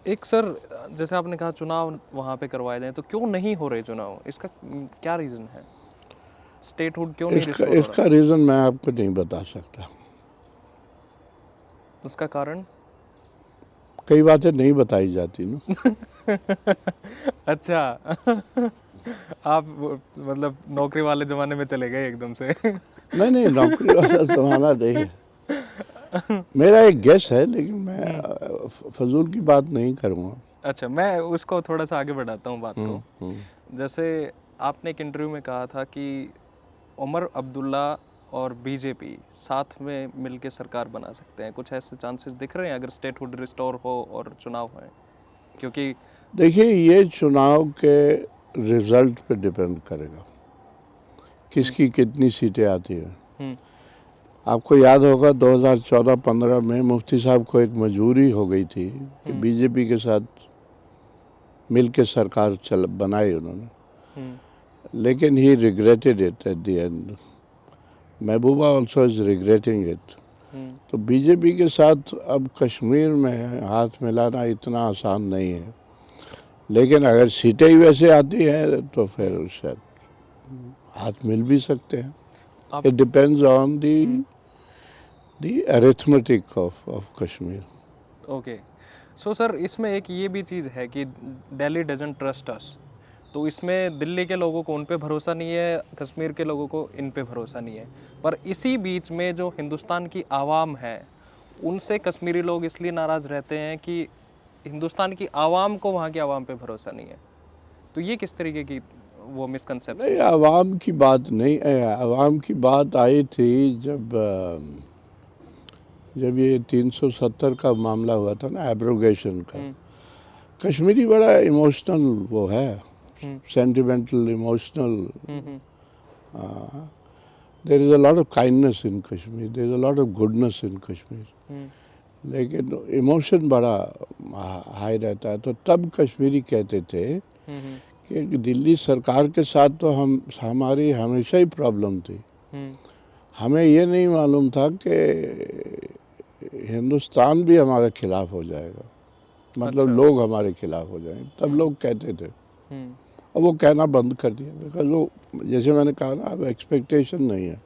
एक सर, जैसे आपने कहा चुनाव वहाँ पे करवाए जाएं, तो क्यों नहीं हो रहे चुनाव? इसका क्या रीज़न है? स्टेटहुड क्यों नहीं इसका रिस्टोर हो इसका रहा? रीज़न मैं आपको नहीं बता सकता। उसका कारण? कई बातें नहीं बताई जाती ना। अच्छा। आप मतलब नौकरी वाले ज़माने में चले गए एकदम से। नहीं नहीं, नौकरी वाला ज़माना नहीं है। मेरा एक गेस है, लेकिन मैं फजूल की बात नहीं करूँगा। अच्छा, मैं उसको थोड़ा सा आगे बढ़ाता हूँ बात को। हम्म। जैसे आपने एक इंटरव्यू में कहा था कि उमर अब्दुल्ला और बीजेपी साथ में मिलके सरकार बना सकते हैं, कुछ ऐसे चांसेस दिख रहे हैं अगर स्टेटहुड रिस्टोर हो और चुनाव हों? क्योंकि देखिए, ये चुनाव के रिज़ल्ट पे डिपेंड करेगा, किसकी कितनी सीटें आती हैं। हम्म आपको याद होगा 2014-15 में मुफ्ती साहब को एक मजबूरी हो गई थी कि हम्म बीजेपी के साथ मिल के सरकार बनाई उन्होंने, हम्म लेकिन he regretted it at the end. Mehbooba also is regretting it. हम्म तो बीजेपी के साथ अब कश्मीर में हाथ मिलाना इतना आसान नहीं है, लेकिन अगर सीटें ही वैसे आती हैं तो फिर शायद हाथ मिल भी सकते हैं। आप it depends on the arithmetic of Kashmir. Okay. So sir, इसमें एक ये भी चीज़ है कि दिल्ली डजंट ट्रस्ट अस। तो इसमें दिल्ली के लोगों को उन पे भरोसा नहीं है, कश्मीर के लोगों को इन पे भरोसा नहीं है। पर इसी बीच में जो हिंदुस्तान की आवाम है, उनसे कश्मीरी लोग इसलिए नाराज़ रहते हैं कि हिंदुस्तान की आवाम को वहाँ की आवाम पे भरोसा नहीं है। तो ये किस तरीके की वो नहीं, मिसकंसेप्शंस है? आवाम की बात नहीं है। आवाम की बात आई थी जब ये 370 का मामला हुआ था ना, एब्रोगेशन का। हम्म कश्मीरी बड़ा इमोशनल वो है, हम्म sentimental, emotional. Hmm there is a lot of kindness in Kashmir, there is a lot of goodness in Kashmir, हम्म लेकिन इमोशन बड़ा हाई रहता है। तो तब कश्मीरी कहते थे हम्म कि दिल्ली सरकार के साथ तो हमारी हमेशा ही प्रॉब्लम थी। हम्म हमें ये नहीं मालूम था कि हिंदुस्तान भी हमारे खिलाफ हो जाएगा, मतलब अच्छा। लोग हमारे खिलाफ हो जाएंगे, तब हम्म लोग कहते थे। हम्म अब वो कहना बंद कर दिया, बिकॉज वो, जैसे मैंने कहा ना, अब एक्सपेक्टेशन नहीं है।